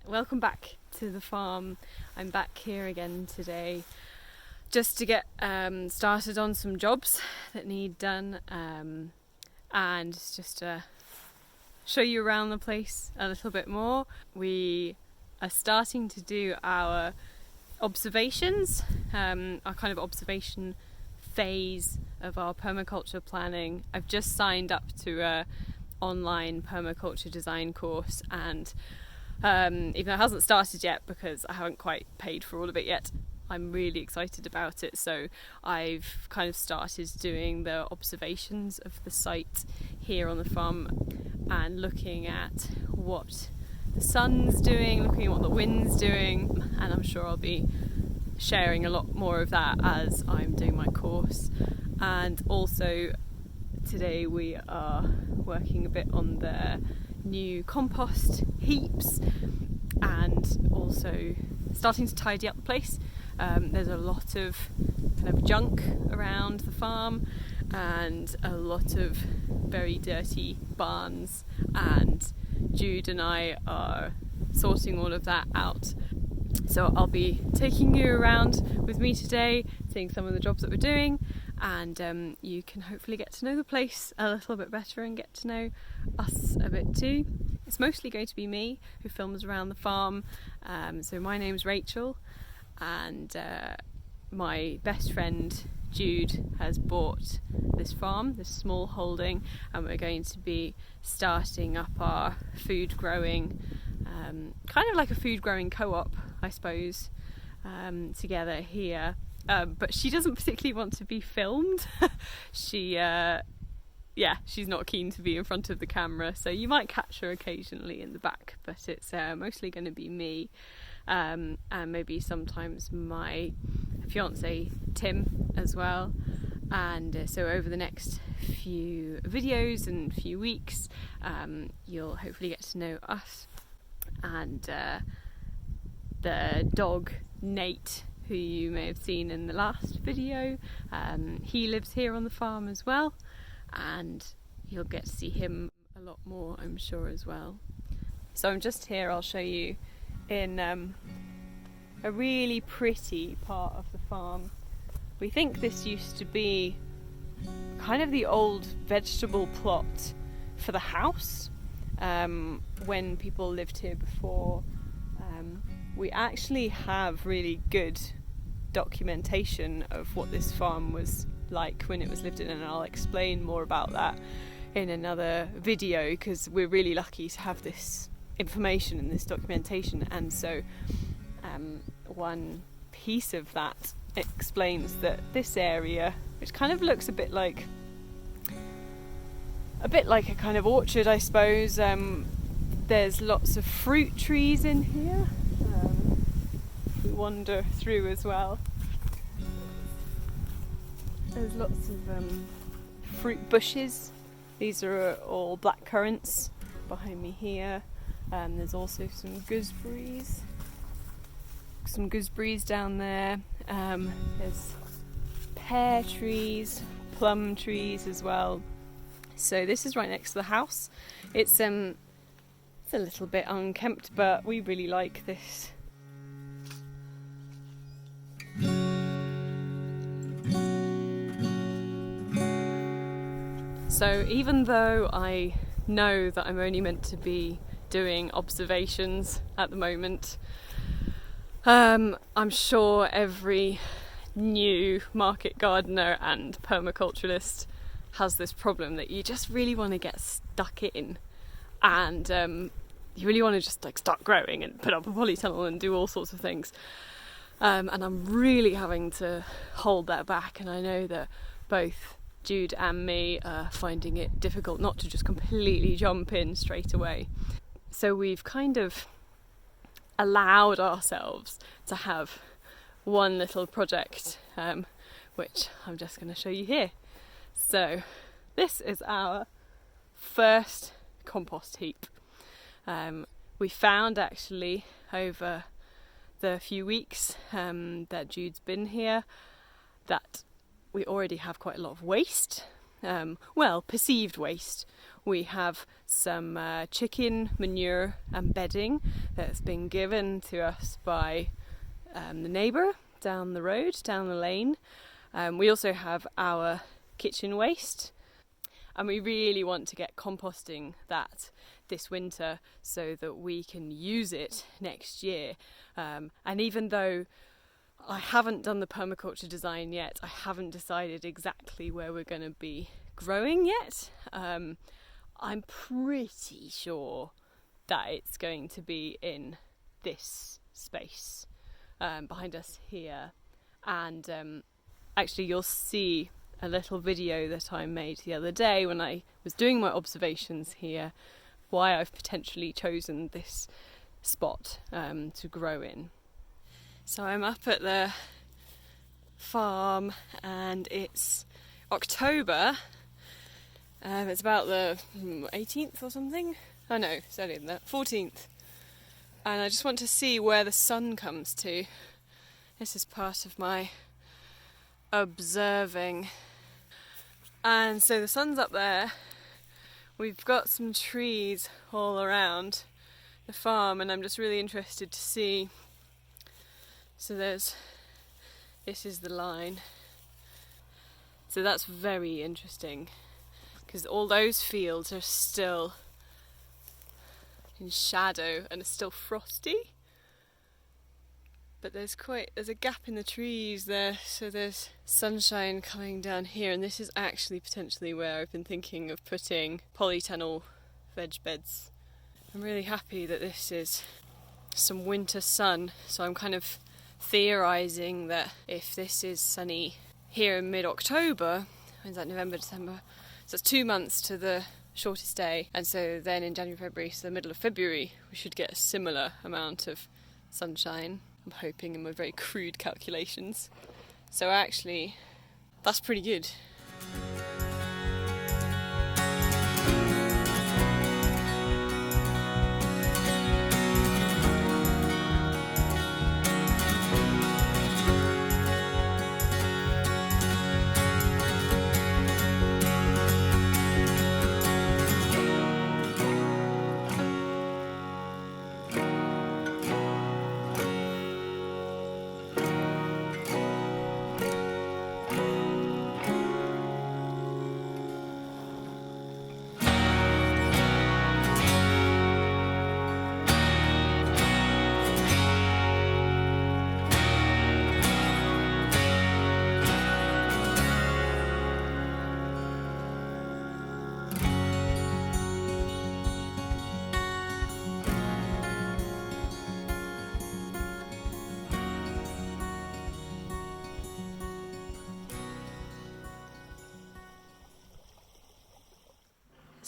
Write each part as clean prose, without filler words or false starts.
Welcome back to the farm. I'm back here again today just to get started on some jobs that need done and just to show you around the place a little bit more. We are starting to do our observations, our kind of observation phase of our permaculture planning. I've just signed up to a online permaculture design course, and even though it hasn't started yet because I haven't quite paid for all of it yet, I'm really excited about it. So I've kind of started doing the observations of the site here on the farm and looking at what the sun's doing, looking at what the wind's doing, and I'm sure I'll be sharing a lot more of that as I'm doing my course. And also today we are working a bit on the new compost heaps and also starting to tidy up the place. There's a lot of kind of junk around the farm and a lot of very dirty barns, and Jude and I are sorting all of that out. So I'll be taking you around with me today, seeing some of the jobs that we're doing, and you can hopefully get to know the place a little bit better and get to know us a bit too. It's mostly going to be me who films around the farm. So my name's Rachel, and my best friend Jude has bought this farm, this small holding, and we're going to be starting up our food growing, kind of like a food growing co-op, I suppose, together here. But she doesn't particularly want to be filmed. She's not keen to be in front of the camera, so you might catch her occasionally in the back, but it's mostly going to be me, and maybe sometimes my fiance Tim as well. And so over the next few videos and few weeks, you'll hopefully get to know us and the dog Nate, who you may have seen in the last video. He lives here on the farm as well, and you'll get to see him a lot more, I'm sure, as well. So I'm just here, I'll show you, in a really pretty part of the farm. We think this used to be kind of the old vegetable plot for the house when people lived here before. We actually have really good documentation of what this farm was like when it was lived in, and I'll explain more about that in another video, because we're really lucky to have this information and this documentation. And so one piece of that explains that this area, which kind of looks a bit like a kind of orchard, I suppose, there's lots of fruit trees in here. We wander through as well. There's lots of fruit bushes. These are all black currants behind me here. There's also some gooseberries down there. There's pear trees, plum trees as well. So this is right next to the house. It's a little bit unkempt, but we really like this. So even though I know that I'm only meant to be doing observations at the moment, I'm sure every new market gardener and permaculturalist has this problem that you just really want to get stuck in, and you really want to just start growing and put up a polytunnel and do all sorts of things, and I'm really having to hold that back, and I know that both Jude and me are finding it difficult not to just completely jump in straight away. So we've kind of allowed ourselves to have one little project, which I'm just going to show you here. So this is our first compost heap. We found actually over the few weeks that Jude's been here that we already have quite a lot of waste, perceived waste. We have some chicken manure and bedding that's been given to us by the neighbour down the road, down the lane. We also have our kitchen waste, and we really want to get composting that this winter so that we can use it next year. And even though I haven't done the permaculture design yet, I haven't decided exactly where we're going to be growing yet. I'm pretty sure that it's going to be in this space behind us here. And actually you'll see a little video that I made the other day when I was doing my observations here, why I've potentially chosen this spot to grow in. So I'm up at the farm and it's October. It's about the 18th or something. Oh no, it's earlier than that, 14th. And I just want to see where the sun comes to. This is part of my observing. And so the sun's up there. We've got some trees all around the farm and I'm just really interested to see. So this is the line. So that's very interesting because all those fields are still in shadow and are still frosty. But there's a gap in the trees there, so there's sunshine coming down here, and this is actually potentially where I've been thinking of putting polytunnel veg beds. I'm really happy that this is some winter sun, so I'm kind of theorising that if this is sunny here in mid-October, when's that, November, December, so it's 2 months to the shortest day, and so then in January, February, so the middle of February, we should get a similar amount of sunshine. I'm hoping in my very crude calculations. So actually, that's pretty good.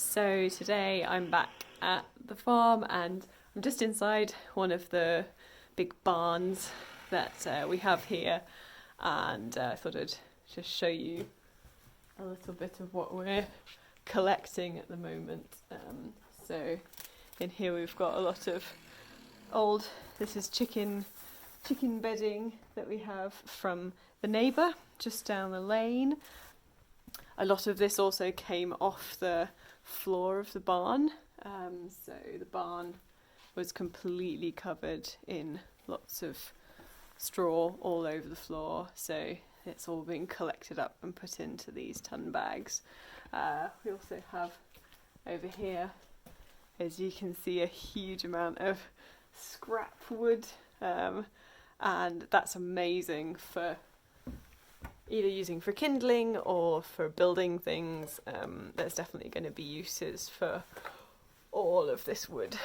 So today I'm back at the farm and I'm just inside one of the big barns that we have here, and I thought I'd just show you a little bit of what we're collecting at the moment. So in here we've got a lot of this is chicken bedding that we have from the neighbour just down the lane. A lot of this also came off the floor of the barn, so the barn was completely covered in lots of straw all over the floor, so it's all been collected up and put into these ton bags. We also have over here, as you can see, a huge amount of scrap wood, and that's amazing for either using for kindling or for building things. There's definitely going to be uses for all of this wood.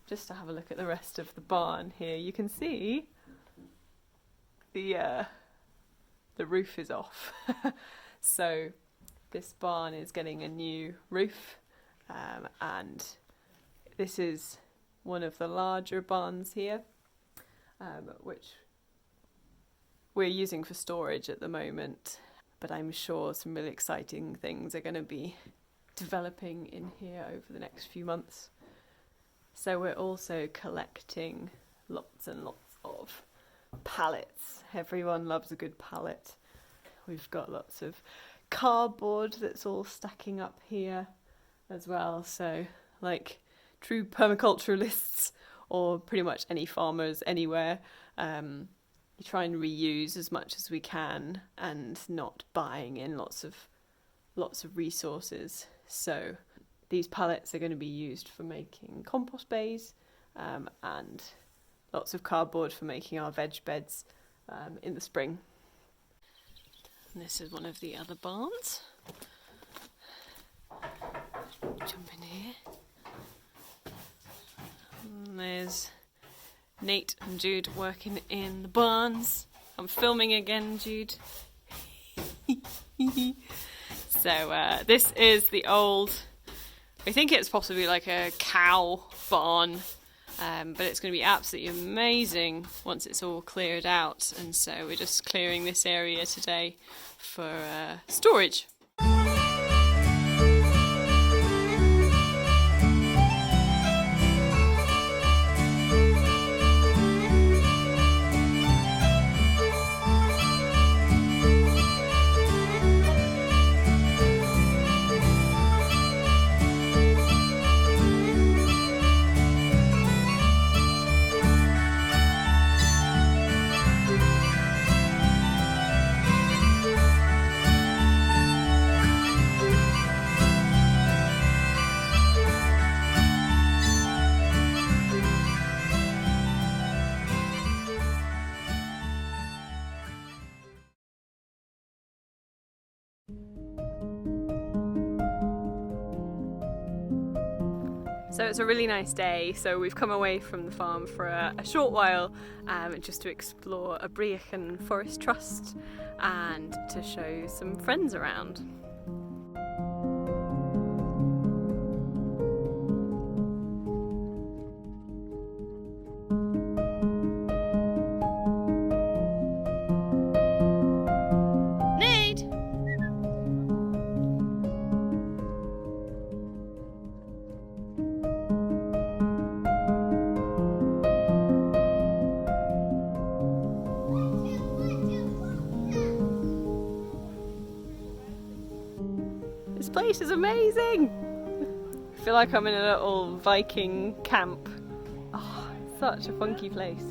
Just to have a look at the rest of the barn here, you can see the roof is off. So this barn is getting a new roof, and this is one of the larger barns here, which we're using for storage at the moment, but I'm sure some really exciting things are going to be developing in here over the next few months. So we're also collecting lots and lots of pallets. Everyone loves a good pallet. We've got lots of cardboard that's all stacking up here, as well. So like true permaculturalists, or pretty much any farmers anywhere, you try and reuse as much as we can and not buying in lots of resources. So these pallets are going to be used for making compost bays, and lots of cardboard for making our veg beds in the spring. And this is one of the other barns. Jump in here. And there's Nate and Jude working in the barns. I'm filming again, Jude. So this is the old, I think it's possibly like a cow barn, but it's going to be absolutely amazing once it's all cleared out. And so we're just clearing this area today for storage. So it's a really nice day, so we've come away from the farm for a short while, just to explore a Briachan Forest Trust and to show some friends around. This place is amazing! I feel like I'm in a little Viking camp. Oh, such a funky place.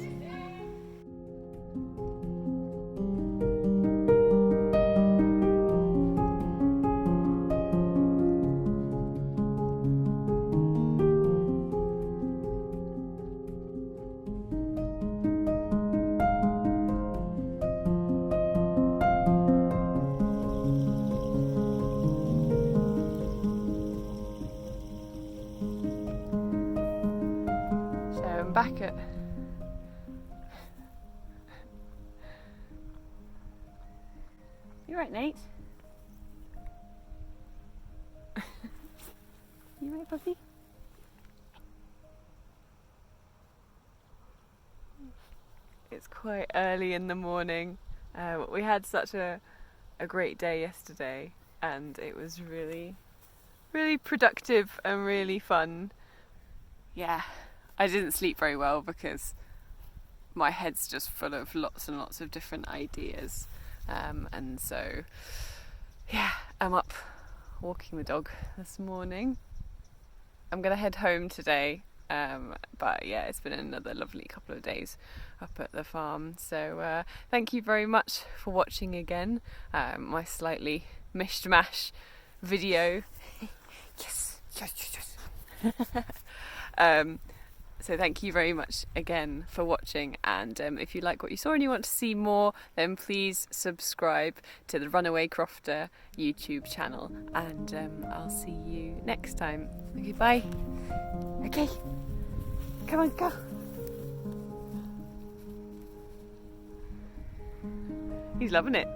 Back at you right, Nate? You right, puppy? It's quite early in the morning. We had such a great day yesterday, and it was really productive and really fun. Yeah. I didn't sleep very well because my head's just full of lots and lots of different ideas, and so yeah, I'm up walking the dog this morning. I'm gonna head home today, but yeah, it's been another lovely couple of days up at the farm. So thank you very much for watching again, my slightly mishmash video. Yes. So thank you very much again for watching, and if you like what you saw and you want to see more, then please subscribe to the Runaway Crofter YouTube channel, and I'll see you next time. Okay, bye. Okay, come on, go. He's loving it.